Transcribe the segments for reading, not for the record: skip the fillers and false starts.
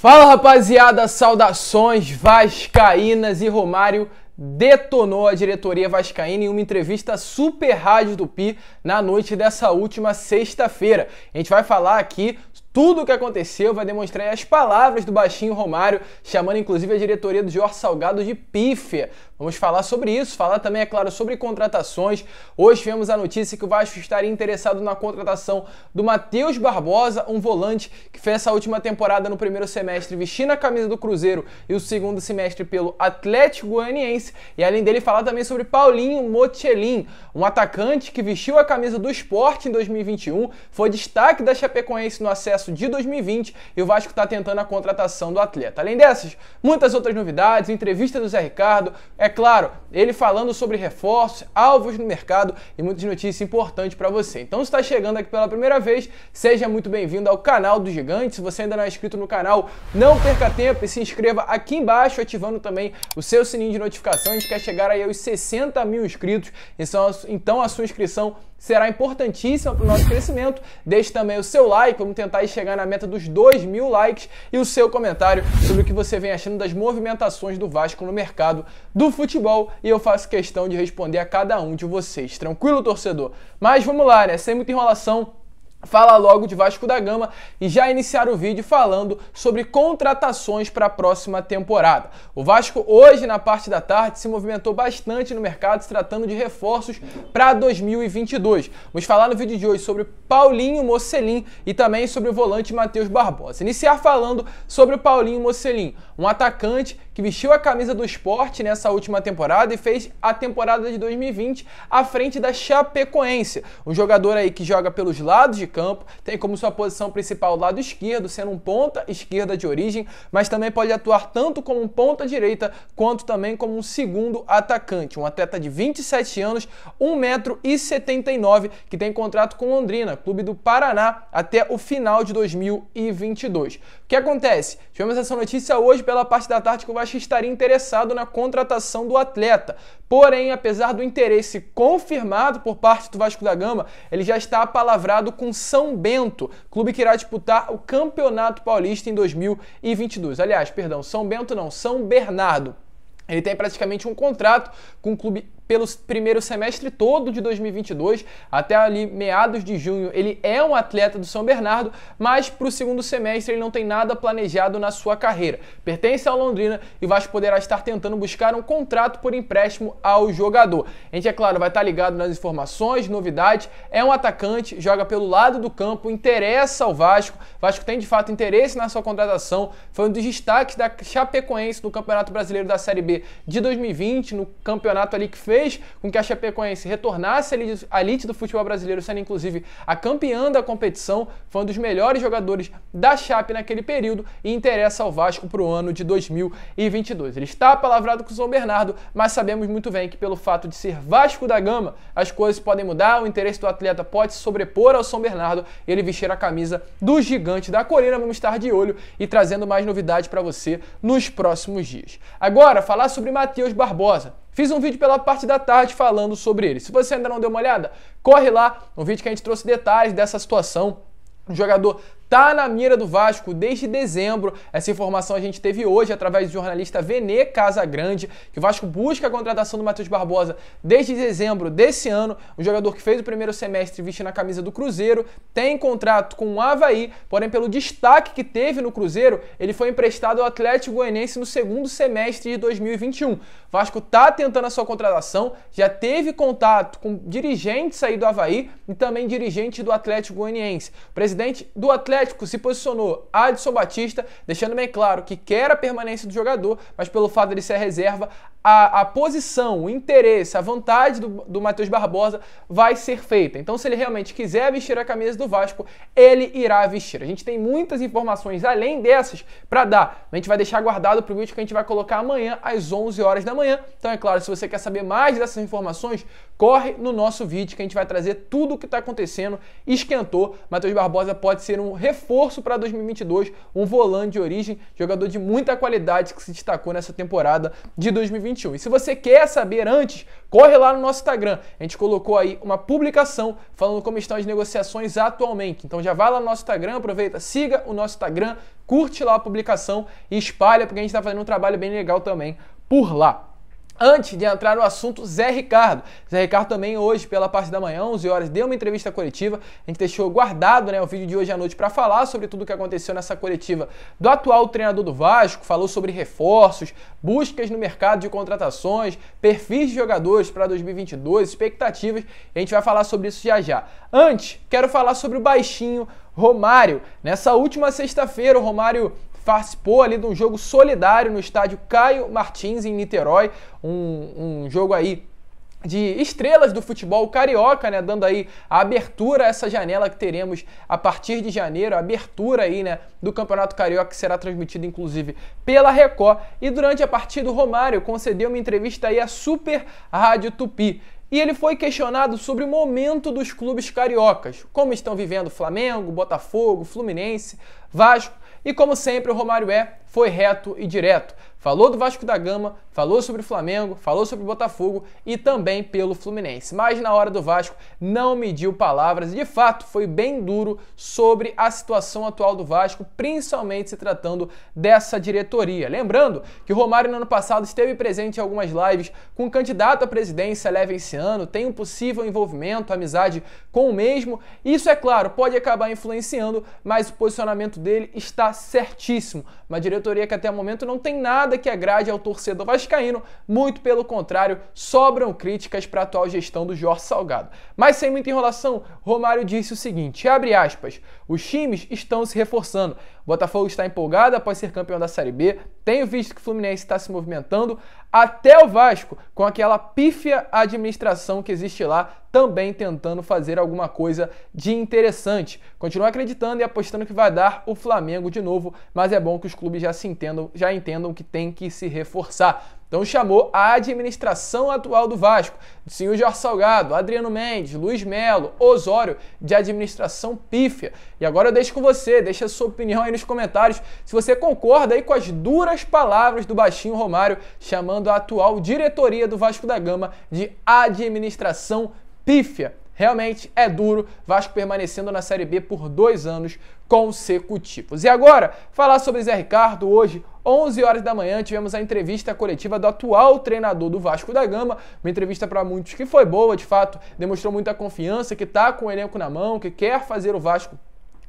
Fala, rapaziada, saudações vascaínas. E Romário detonou a diretoria vascaína em uma entrevista super rádio do Pi na noite dessa última sexta-feira. A gente vai falar aqui tudo o que aconteceu, vai demonstrar as palavras do baixinho Romário, chamando inclusive a diretoria do Jorge Salgado de pífia. Vamos falar sobre isso, falar também, é claro, sobre contratações. Hoje tivemos a notícia que o Vasco estaria interessado na contratação do Matheus Barbosa, um volante que fez essa última temporada no primeiro semestre vestindo a camisa do Cruzeiro e o segundo semestre pelo Atlético Goianiense. E além dele, falar também sobre Paulinho Mocelin, um atacante que vestiu a camisa do Sport em 2021, foi destaque da Chapecoense no acesso de 2020 e o Vasco está tentando a contratação do atleta. Além dessas, muitas outras novidades, entrevista do Zé Ricardo, é claro, ele falando sobre reforços, alvos no mercado e muitas notícias importantes para você. Então, se está chegando aqui pela primeira vez, seja muito bem-vindo ao canal do Gigante. Se você ainda não é inscrito no canal, não perca tempo e se inscreva aqui embaixo, ativando também o seu sininho de notificação. A gente quer chegar aí aos 60 mil inscritos, então a sua inscrição será importantíssima para o nosso crescimento. Deixe também o seu like, vamos tentar chegar na meta dos 2.000 likes e o seu comentário sobre o que você vem achando das movimentações do Vasco no mercado do futebol, e eu faço questão de responder a cada um de vocês. Tranquilo, torcedor? Mas vamos lá, né? Sem muita enrolação, fala logo de Vasco da Gama e já iniciar o vídeo falando sobre contratações para a próxima temporada. O Vasco hoje, na parte da tarde, se movimentou bastante no mercado, se tratando de reforços para 2022. Vamos falar no vídeo de hoje sobre Paulinho Mocelin e também sobre o volante Matheus Barbosa. Iniciar falando sobre o Paulinho Mocelin, um atacante que vestiu a camisa do Sport nessa última temporada e fez a temporada de 2020 à frente da Chapecoense. Um jogador aí que joga pelos lados de campo, tem como sua posição principal o lado esquerdo, sendo um ponta esquerda de origem, mas também pode atuar tanto como um ponta direita, quanto também como um segundo atacante. Um atleta de 27 anos, 1,79 m, que tem contrato com Londrina, clube do Paraná, até o final de 2022. O que acontece? Tivemos essa notícia hoje pela parte da tarde que o Vasco estaria interessado na contratação do atleta. Porém, apesar do interesse confirmado por parte do Vasco da Gama, ele já está apalavrado com São Bento, clube que irá disputar o Campeonato Paulista em 2022. Aliás, perdão, São Bento não, São Bernardo. Ele tem praticamente um contrato com o clube pelo primeiro semestre todo de 2022, até ali meados de junho ele é um atleta do São Bernardo, mas para o segundo semestre ele não tem nada planejado na sua carreira. Pertence ao Londrina e o Vasco poderá estar tentando buscar um contrato por empréstimo ao jogador. A gente, é claro, vai estar ligado nas informações, novidades. É um atacante, joga pelo lado do campo, interessa ao Vasco. O Vasco tem de fato interesse na sua contratação. Foi um dos destaques da Chapecoense no Campeonato Brasileiro da Série B de 2020, no campeonato ali que fez com que a Chapecoense retornasse à elite do futebol brasileiro, sendo inclusive a campeã da competição. Foi um dos melhores jogadores da Chape naquele período e interessa ao Vasco para o ano de 2022. Ele está palavrado com o São Bernardo, mas sabemos muito bem que pelo fato de ser Vasco da Gama, as coisas podem mudar, o interesse do atleta pode se sobrepor ao São Bernardo e ele vestir a camisa do Gigante da Colina. Vamos estar de olho e trazendo mais novidades para você nos próximos dias. Agora, falar sobre Matheus Barbosa. Fiz um vídeo pela parte da tarde falando sobre ele. Se você ainda não deu uma olhada, corre lá, um vídeo que a gente trouxe detalhes dessa situação. O jogador tá na mira do Vasco desde dezembro. Essa informação a gente teve hoje através do jornalista Vene Casagrande, que o Vasco busca a contratação do Matheus Barbosa desde dezembro desse ano. Um jogador que fez o primeiro semestre vestindo a camisa do Cruzeiro, tem contrato com o Avaí, porém pelo destaque que teve no Cruzeiro, ele foi emprestado ao Atlético Goianiense no segundo semestre de 2021. O Vasco tá tentando a sua contratação, já teve contato com dirigentes aí do Avaí e também dirigentes do Atlético Goianiense. O presidente do Atlético se posicionou, Adson Batista, deixando bem claro que quer a permanência do jogador, mas pelo fato de ele ser reserva, a posição, o interesse, a vontade do Matheus Barbosa vai ser feita. Então, se ele realmente quiser vestir a camisa do Vasco, ele irá vestir. A gente tem muitas informações além dessas para dar. A gente vai deixar guardado para o vídeo que a gente vai colocar amanhã às 11 horas da manhã. Então, é claro, se você quer saber mais dessas informações, corre no nosso vídeo que a gente vai trazer tudo o que está acontecendo. Esquentou, Matheus Barbosa pode ser um reforço para 2022, um volante de origem, jogador de muita qualidade que se destacou nessa temporada de 2021. E se você quer saber antes, corre lá no nosso Instagram. A gente colocou aí uma publicação falando como estão as negociações atualmente. Então já vai lá no nosso Instagram, aproveita, siga o nosso Instagram, curte lá a publicação e espalha, porque a gente está fazendo um trabalho bem legal também por lá. Antes de entrar no assunto, Zé Ricardo. Zé Ricardo também hoje, pela parte da manhã, 11 horas, deu uma entrevista coletiva. A gente deixou guardado, né, o vídeo de hoje à noite para falar sobre tudo o que aconteceu nessa coletiva do atual treinador do Vasco. Falou sobre reforços, buscas no mercado de contratações, perfis de jogadores para 2022, expectativas. A gente vai falar sobre isso já já. Antes, quero falar sobre o baixinho Romário. Nessa última sexta-feira, o Romário participou ali de um jogo solidário no estádio Caio Martins, em Niterói, um jogo aí de estrelas do futebol carioca, né, dando aí a abertura a essa janela que teremos a partir de janeiro, a abertura aí, né, do Campeonato Carioca, que será transmitido inclusive pela Record. E durante a partida, o Romário concedeu uma entrevista aí à Super Rádio Tupi. E ele foi questionado sobre o momento dos clubes cariocas, como estão vivendo Flamengo, Botafogo, Fluminense, Vasco. E como sempre, o Romário foi reto e direto. Falou do Vasco da Gama, falou sobre o Flamengo, falou sobre o Botafogo e também pelo Fluminense. Mas na hora do Vasco não mediu palavras e de fato foi bem duro sobre a situação atual do Vasco, principalmente se tratando dessa diretoria. Lembrando que o Romário no ano passado esteve presente em algumas lives com o candidato à presidência Levenciano, tem um possível envolvimento, amizade com o mesmo. Isso, é claro, pode acabar influenciando, mas o posicionamento dele está certíssimo. Uma diretoria que até o momento não tem nada que agrade ao torcedor vascaíno, muito pelo contrário, sobram críticas para a atual gestão do Jorge Salgado. Mas sem muita enrolação, Romário disse o seguinte, abre aspas, os times estão se reforçando, o Botafogo está empolgado após ser campeão da Série B, tenho visto que o Fluminense está se movimentando, até o Vasco, com aquela pífia administração que existe lá, também tentando fazer alguma coisa de interessante. Continuo acreditando e apostando que vai dar o Flamengo de novo, mas é bom que os clubes já entendam que tem que se reforçar. Então chamou a administração atual do Vasco, o senhor Jorge Salgado, Adriano Mendes, Luiz Melo, Osório, de administração pífia. E agora eu deixo com você, deixa a sua opinião aí nos comentários, se você concorda aí com as duras palavras do baixinho Romário, chamando a atual diretoria do Vasco da Gama de administração pífia. Realmente é duro, Vasco permanecendo na Série B por 2 anos consecutivos. E agora, falar sobre Zé Ricardo. Hoje, 11 horas da manhã, tivemos a entrevista coletiva do atual treinador do Vasco da Gama, uma entrevista para muitos que foi boa, de fato, demonstrou muita confiança, que está com o elenco na mão, que quer fazer o Vasco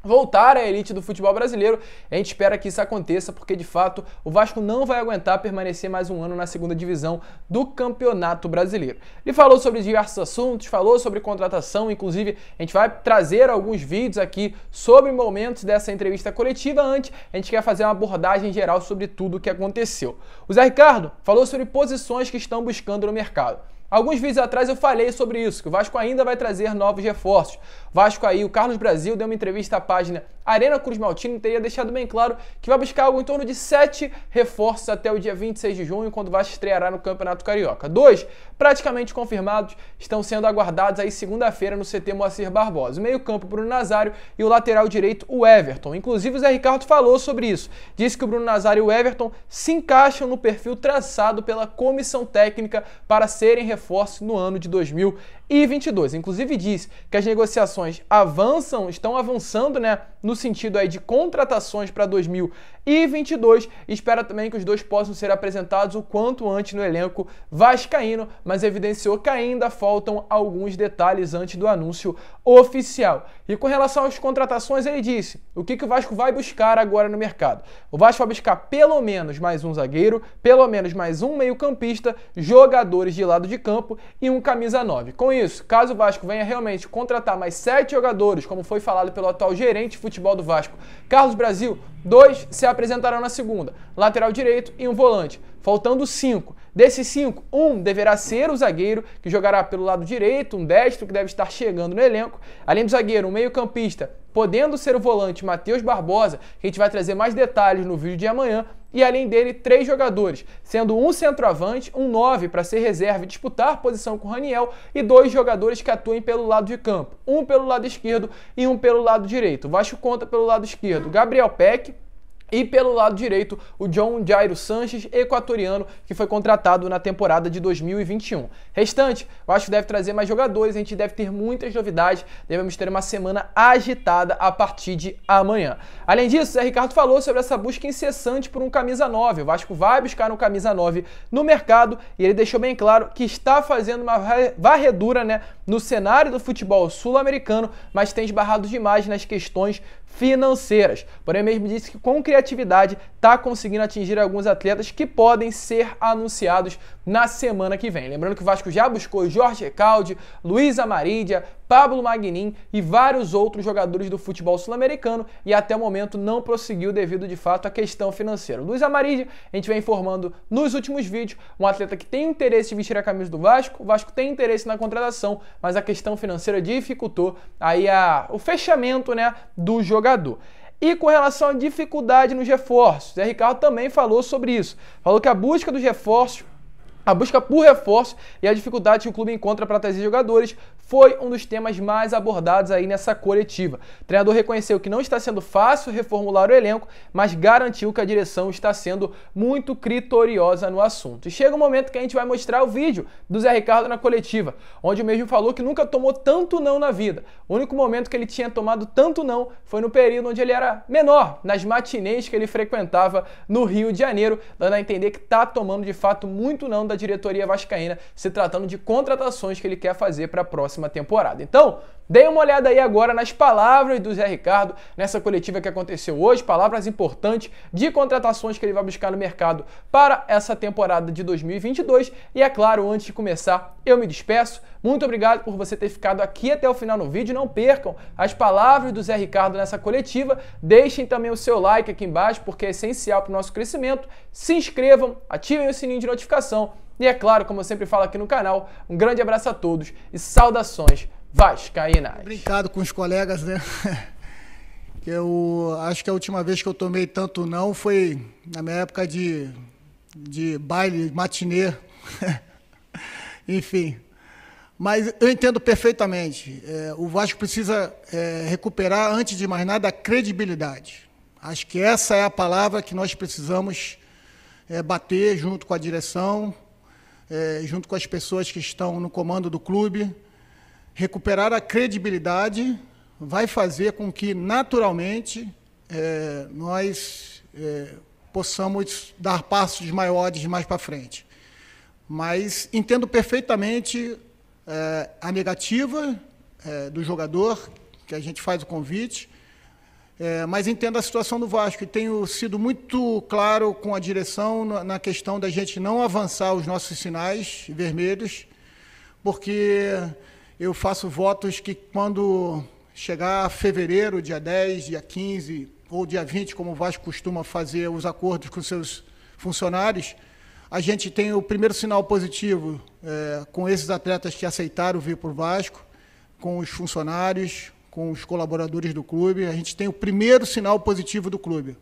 voltar à elite do futebol brasileiro. A gente espera que isso aconteça, porque de fato o Vasco não vai aguentar permanecer mais um ano na segunda divisão do Campeonato Brasileiro. Ele falou sobre diversos assuntos, falou sobre contratação, inclusive a gente vai trazer alguns vídeos aqui sobre momentos dessa entrevista coletiva. Antes, a gente quer fazer uma abordagem geral sobre tudo o que aconteceu. O Zé Ricardo falou sobre posições que estão buscando no mercado. Alguns vídeos atrás eu falei sobre isso, que o Vasco ainda vai trazer novos reforços. O Vasco aí, o Carlos Brasil deu uma entrevista à página Arena Cruz Maltino e teria deixado bem claro que vai buscar algo em torno de 7 reforços até o dia 26 de junho, quando o Vasco estreará no Campeonato Carioca. 2 praticamente confirmados, estão sendo aguardados aí segunda-feira no CT Moacir Barbosa. O meio-campo, Bruno Nazário, e o lateral direito, o Everton. Inclusive o Zé Ricardo falou sobre isso. Disse que o Bruno Nazário e o Everton se encaixam no perfil traçado pela comissão técnica para serem reforços no ano de 2022. Inclusive disse que as negociações estão avançando, né, no sentido aí de contratações para 2022. Espera também que os dois possam ser apresentados o quanto antes no elenco vascaíno, mas evidenciou que ainda faltam alguns detalhes antes do anúncio oficial. E com relação às contratações, ele disse o que o Vasco vai buscar agora no mercado. O Vasco vai buscar pelo menos mais um zagueiro, pelo menos mais um meio-campista, jogadores de lado de campo e um camisa 9. Com isso, caso o Vasco venha realmente contratar mais 7 jogadores, como foi falado pelo atual gerente de futebol do Vasco, Carlos Brasil, 2 se apresentarão na segunda, lateral direito e um volante, faltando 5. Desses 5, um deverá ser o zagueiro, que jogará pelo lado direito, um destro que deve estar chegando no elenco. Além do zagueiro, um meio-campista, podendo ser o volante Matheus Barbosa, que a gente vai trazer mais detalhes no vídeo de amanhã. E além dele, 3 jogadores, sendo um centroavante, um 9 para ser reserva e disputar posição com o Raniel, e 2 jogadores que atuem pelo lado de campo, um pelo lado esquerdo e um pelo lado direito. O Vasco conta pelo lado esquerdo Gabriel Peck, E pelo lado direito, o John Jairo Sanches, equatoriano, que foi contratado na temporada de 2021. Restante, eu acho que deve trazer mais jogadores, a gente deve ter muitas novidades, devemos ter uma semana agitada a partir de amanhã. Além disso, o Zé Ricardo falou sobre essa busca incessante por um camisa 9. O Vasco vai buscar um camisa 9 no mercado e ele deixou bem claro que está fazendo uma varredura, né, no cenário do futebol sul-americano, mas tem esbarrado demais nas questões financeiras. Porém, mesmo disse que com criatividade está conseguindo atingir alguns atletas que podem ser anunciados na semana que vem. Lembrando que o Vasco já buscou Jorge Recalde, Luiz Amarília, Pablo Magnin e vários outros jogadores do futebol sul-americano e até o momento não prosseguiu devido de fato à questão financeira. Luiz Amarília, a gente vem informando nos últimos vídeos, um atleta que tem interesse em vestir a camisa do Vasco, o Vasco tem interesse na contratação, mas a questão financeira dificultou aí o fechamento, né, do jogador. E com relação à dificuldade nos reforços, Zé Ricardo também falou sobre isso. Falou que a busca dos reforços, a busca por reforço e a dificuldade que o clube encontra para trazer jogadores foi um dos temas mais abordados aí nessa coletiva. O treinador reconheceu que não está sendo fácil reformular o elenco, mas garantiu que a direção está sendo muito criteriosa no assunto. E chega um momento que a gente vai mostrar o vídeo do Zé Ricardo na coletiva, onde o mesmo falou que nunca tomou tanto não na vida. O único momento que ele tinha tomado tanto não foi no período onde ele era menor, nas matinês que ele frequentava no Rio de Janeiro, dando a entender que está tomando de fato muito não da diretoria vascaína, se tratando de contratações que ele quer fazer para a próxima temporada. Então, dê uma olhada aí agora nas palavras do Zé Ricardo nessa coletiva que aconteceu hoje, palavras importantes de contratações que ele vai buscar no mercado para essa temporada de 2022. E é claro, antes de começar, eu me despeço. Muito obrigado por você ter ficado aqui até o final no vídeo. Não percam as palavras do Zé Ricardo nessa coletiva. Deixem também o seu like aqui embaixo, porque é essencial para o nosso crescimento. Se inscrevam, ativem o sininho de notificação. E é claro, como eu sempre falo aqui no canal, um grande abraço a todos e saudações vascaínas. Brincado com os colegas, né? Eu acho que a última vez que eu tomei tanto não foi na minha época de baile, matinê. Enfim. Mas eu entendo perfeitamente. O Vasco precisa recuperar, antes de mais nada, a credibilidade. Acho que essa é a palavra que nós precisamos bater junto com a direção, junto com as pessoas que estão no comando do clube. Recuperar a credibilidade vai fazer com que, naturalmente, nós possamos dar passos maiores mais para frente. Mas entendo perfeitamente a negativa do jogador, que a gente faz o convite, mas entendo a situação do Vasco e tenho sido muito claro com a direção na questão da gente não avançar os nossos sinais vermelhos, porque eu faço votos que quando chegar fevereiro, dia 10, dia 15 ou dia 20, como o Vasco costuma fazer os acordos com seus funcionários, a gente tem o primeiro sinal positivo com esses atletas que aceitaram vir para o Vasco, com os funcionários, com os colaboradores do clube. A gente tem o primeiro sinal positivo do clube.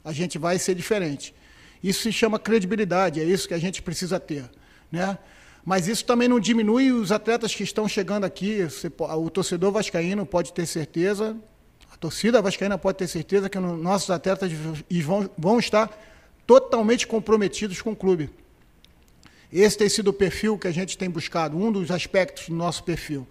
A gente vai ser diferente. Isso se chama credibilidade, é isso que a gente precisa ter, né? Mas isso também não diminui os atletas que estão chegando aqui. O torcedor vascaíno pode ter certeza, a torcida vascaína pode ter certeza que nossos atletas vão estar totalmente comprometidos com o clube. Esse tem sido o perfil que a gente tem buscado, um dos aspectos do nosso perfil.